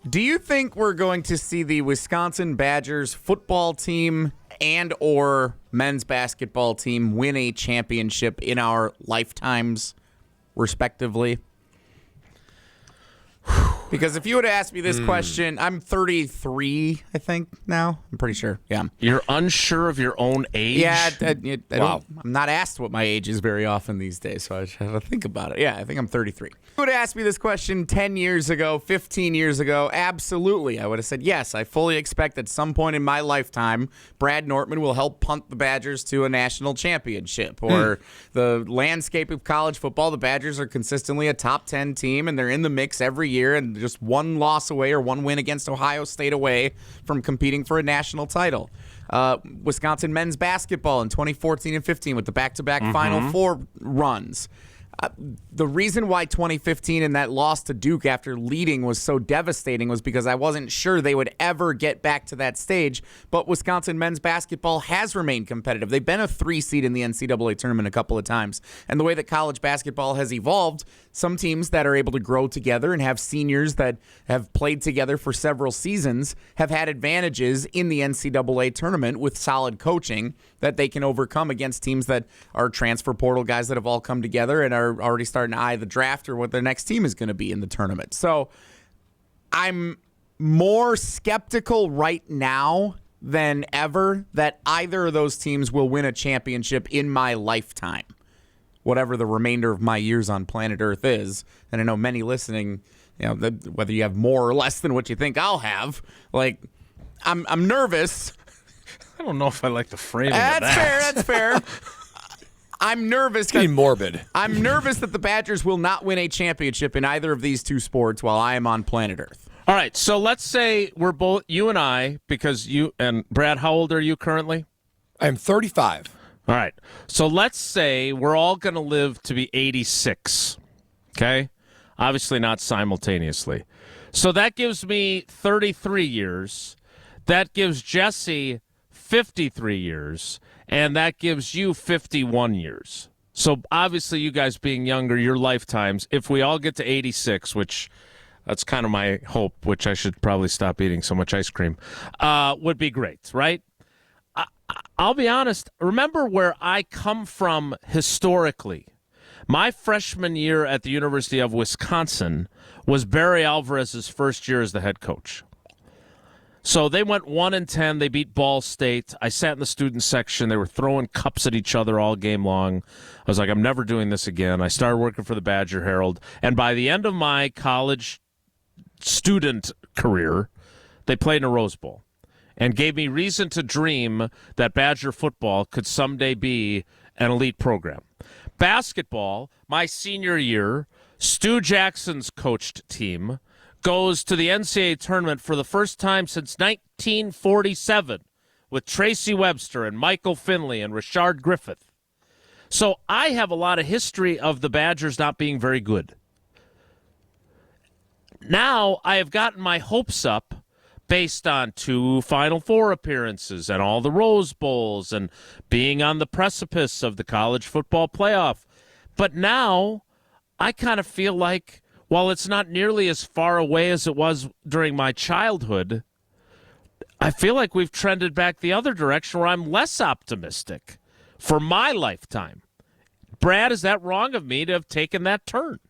Do you think we're going to see the Wisconsin Badgers football team and or men's basketball team win a championship in our lifetimes, respectively? Because if you would have asked me this question, I'm 33, I think, now. I'm pretty sure. Yeah. You're unsure of your own age? Yeah. I'm not asked what my age is very often these days, so I just have to think about it. Yeah, I think I'm 33. If you would have asked me this question 10 years ago, 15 years ago, absolutely. I would have said, yes, I fully expect at some point in my lifetime, Brad Nortman will help punt the Badgers to a national championship. Or the landscape of college football, the Badgers are consistently a top 10 team, and they're in the mix every year, and just one loss away or one win against Ohio State away from competing for a national title. Wisconsin men's basketball in 2014 and 15 with the back-to-back Final Four runs. The reason why 2015 and that loss to Duke after leading was so devastating was because I wasn't sure they would ever get back to that stage, but Wisconsin men's basketball has remained competitive. They've been a 3 seed in the NCAA tournament a couple of times, and the way that college basketball has evolved, some teams that are able to grow together and have seniors that have played together for several seasons have had advantages in the NCAA tournament with solid coaching that they can overcome against teams that are transfer portal guys that have all come together and are already starting to eye the draft or what their next team is going to be in the tournament. So I'm more skeptical right now than ever that either of those teams will win a championship in my lifetime, whatever the remainder of my years on planet Earth is. And I know many listening, whether you have more or less than what you think I'll have, like I'm nervous. I don't know if I like the framing of that. That's fair. I'm nervous. Getting morbid. I'm nervous that the Badgers will not win a championship in either of these two sports while I am on planet Earth. All right, so let's say we're both, you and I, because you, and Brad, how old are you currently? I'm 35. All right, so let's say we're all going to live to be 86, okay? Obviously not simultaneously. So that gives me 33 years. That gives Jesse 53 years. And that gives you 51 years. So obviously you guys being younger, your lifetimes, if we all get to 86, which that's kind of my hope, which I should probably stop eating so much ice cream, would be great, right? I'll be honest. Remember where I come from historically. My freshman year at the University of Wisconsin was Barry Alvarez's first year as the head coach. So they went 1-10. They beat Ball State. I sat in the student section. They were throwing cups at each other all game long. I was like, I'm never doing this again. I started working for the Badger Herald. And by the end of my college student career, they played in a Rose Bowl and gave me reason to dream that Badger football could someday be an elite program. Basketball, my senior year, Stu Jackson's coached team goes to the NCAA tournament for the first time since 1947 with Tracy Webster and Michael Finley and Rashard Griffith. So I have a lot of history of the Badgers not being very good. Now I have gotten my hopes up based on 2 Final Four appearances and all the Rose Bowls and being on the precipice of the college football playoff. But now I kind of feel like, while it's not nearly as far away as it was during my childhood, I feel like we've trended back the other direction where I'm less optimistic for my lifetime. Brad, is that wrong of me to have taken that turn?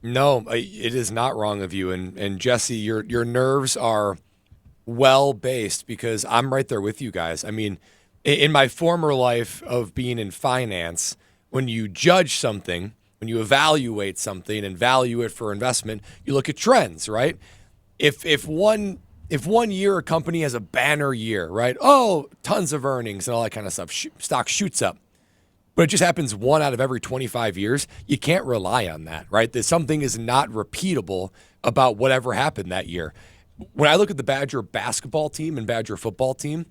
No, it is not wrong of you. And Jesse, your nerves are well-based because I'm right there with you guys. I mean, in my former life of being in finance, when you judge something, when you evaluate something and value it for investment, you look at trends, right? If one year a company has a banner year, right? Oh, tons of earnings and all that kind of stuff. Stock shoots up. But it just happens 1 out of every 25 years. You can't rely on that, right? That something is not repeatable about whatever happened that year. When I look at the Badger basketball team and Badger football team,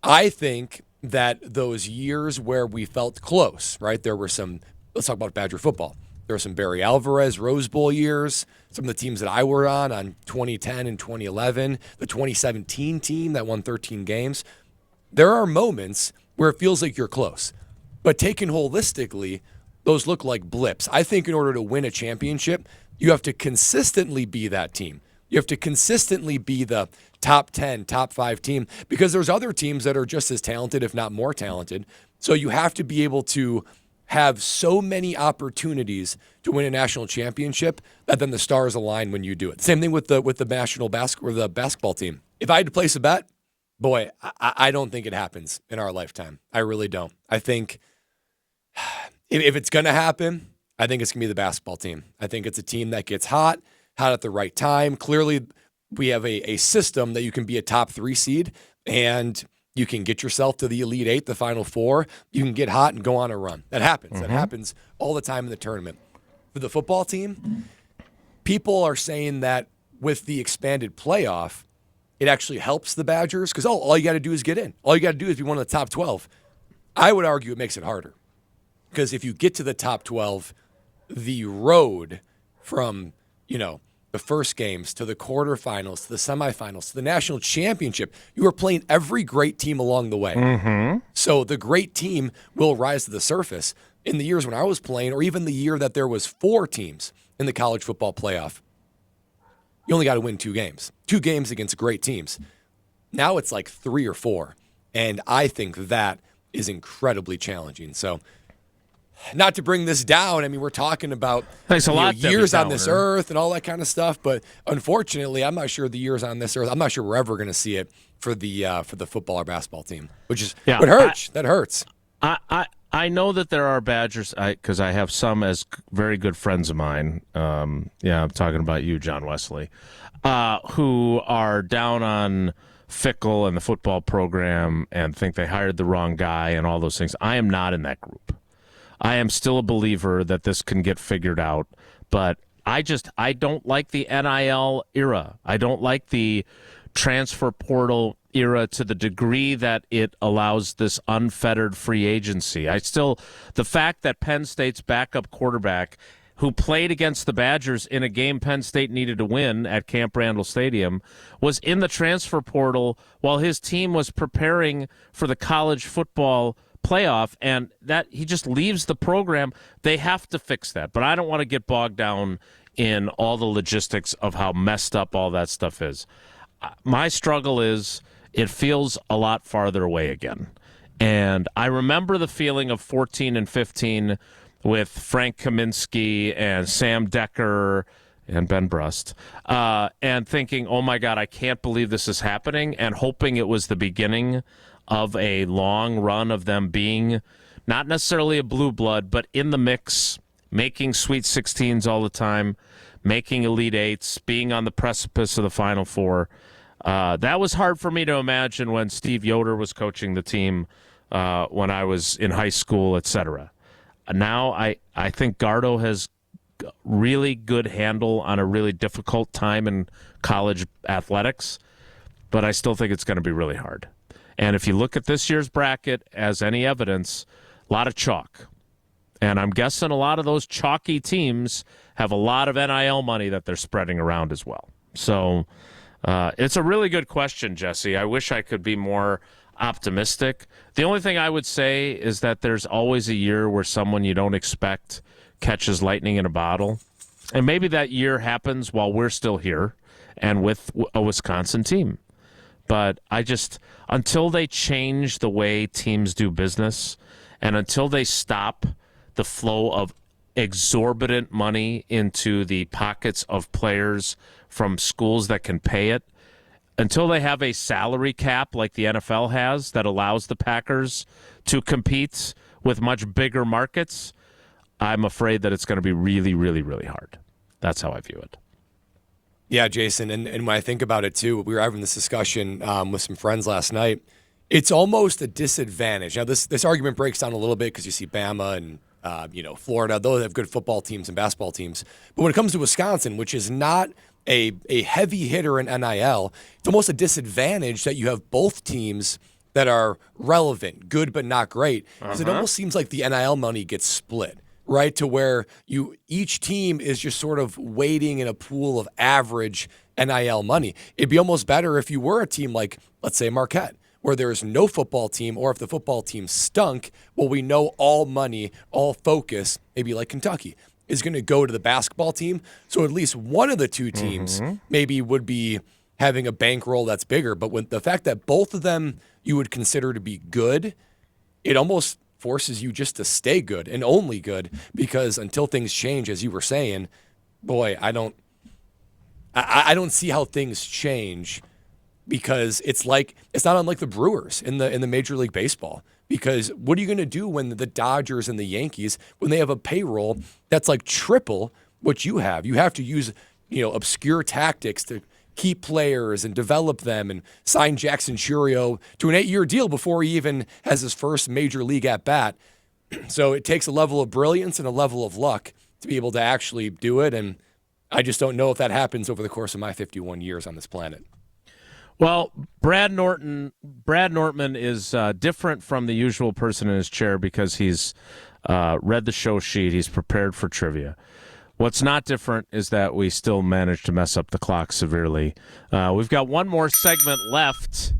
I think that those years where we felt close, right? There were some. Let's talk about Badger football. There were some Barry Alvarez Rose Bowl years, some of the teams that I were on 2010 and 2011, the 2017 team that won 13 games. There are moments where it feels like you're close. But taken holistically, those look like blips. I think in order to win a championship, you have to consistently be that team. You have to consistently be the top 10, top 5 team because there's other teams that are just as talented, if not more talented. So you have to be able to have so many opportunities to win a national championship that then the stars align when you do it. Same thing with the national basketball team. If I had to place a bet, boy, I don't think it happens in our lifetime. I really don't. I think if it's going to happen, I think it's going to be the basketball team. I think it's a team that gets hot at the right time. Clearly, we have a system that you can be a top 3 seed and you can get yourself to the Elite 8, the Final 4. You can get hot and go on a run. That happens. Mm-hmm. That happens all the time in the tournament. For the football team, people are saying that with the expanded playoff, it actually helps the Badgers because, all you got to do is get in. All you got to do is be one of the top 12. I would argue it makes it harder because if you get to the top 12, the road from, the first games to the quarterfinals, to the semifinals, to the national championship, you are playing every great team along the way. Mm-hmm. So the great team will rise to the surface. In the years when I was playing, or even the year that there was 4 teams in the college football playoff, you only got to win 2 games. 2 games against great teams. Now it's like 3 or 4. And I think that is incredibly challenging. So not to bring this down, I mean, we're talking about years on this earth and all that kind of stuff. But unfortunately, I'm not sure the years on this earth, I'm not sure we're ever going to see it for the football or basketball team, which is what hurts. That hurts. I know that there are Badgers, because I have some as very good friends of mine. I'm talking about you, John Wesley, who are down on Fickle and the football program and think they hired the wrong guy and all those things. I am not in that group. I am still a believer that this can get figured out, but I don't like the NIL era. I don't like the transfer portal era to the degree that it allows this unfettered free agency. The fact that Penn State's backup quarterback, who played against the Badgers in a game Penn State needed to win at Camp Randall Stadium, was in the transfer portal while his team was preparing for the college football playoff, and that he just leaves the program. They have to fix that, but I don't want to get bogged down in all the logistics of how messed up all that stuff is. My struggle is it feels a lot farther away again, and I remember the feeling of 14 and 15 with Frank Kaminsky and Sam Decker and Ben Brust, and thinking, oh my God, I can't believe this is happening, and hoping it was the beginning of a long run of them being not necessarily a blue blood, but in the mix, making Sweet 16s all the time, making Elite 8s, being on the precipice of the Final 4. That was hard for me to imagine when Steve Yoder was coaching the team when I was in high school, etc. Now I think Gardo has really good handle on a really difficult time in college athletics, but I still think it's going to be really hard. And if you look at this year's bracket as any evidence, a lot of chalk. And I'm guessing a lot of those chalky teams have a lot of NIL money that they're spreading around as well. So it's a really good question, Jesse. I wish I could be more optimistic. The only thing I would say is that there's always a year where someone you don't expect catches lightning in a bottle. And maybe that year happens while we're still here and with a Wisconsin team. But until they change the way teams do business and until they stop the flow of exorbitant money into the pockets of players from schools that can pay it, until they have a salary cap like the NFL has that allows the Packers to compete with much bigger markets, I'm afraid that it's going to be really, really, really hard. That's how I view it. Yeah, Jason, and when I think about it, too, we were having this discussion with some friends last night. It's almost a disadvantage. Now, this argument breaks down a little bit because you see Bama and Florida. Those have good football teams and basketball teams. But when it comes to Wisconsin, which is not a heavy hitter in NIL, it's almost a disadvantage that you have both teams that are relevant, good but not great, because it almost seems like the NIL money gets split. Right, to where each team is just sort of waiting in a pool of average NIL money. It'd be almost better if you were a team like, let's say, Marquette, where there is no football team, or if the football team stunk, well, we know all money, all focus, maybe like Kentucky. is going to go to the basketball team. So at least one of the two teams maybe would be having a bankroll that's bigger. But when the fact that both of them you would consider to be good, it almost forces you just to stay good and only good, because until things change, as you were saying, boy, I don't see how things change, because it's not unlike the Brewers in the Major League Baseball. Because what are you going to do when the Dodgers and the Yankees, when they have a payroll that's like triple what you have? You have to use, obscure tactics to keep players and develop them and sign Jackson Chourio to an 8-year deal before he even has his first major league at bat. So it takes a level of brilliance and a level of luck to be able to actually do it. And I just don't know if that happens over the course of my 51 years on this planet. Well, Brad Nortman is different from the usual person in his chair because he's read the show sheet. He's prepared for trivia. What's not different is that we still managed to mess up the clock severely. We've got one more segment left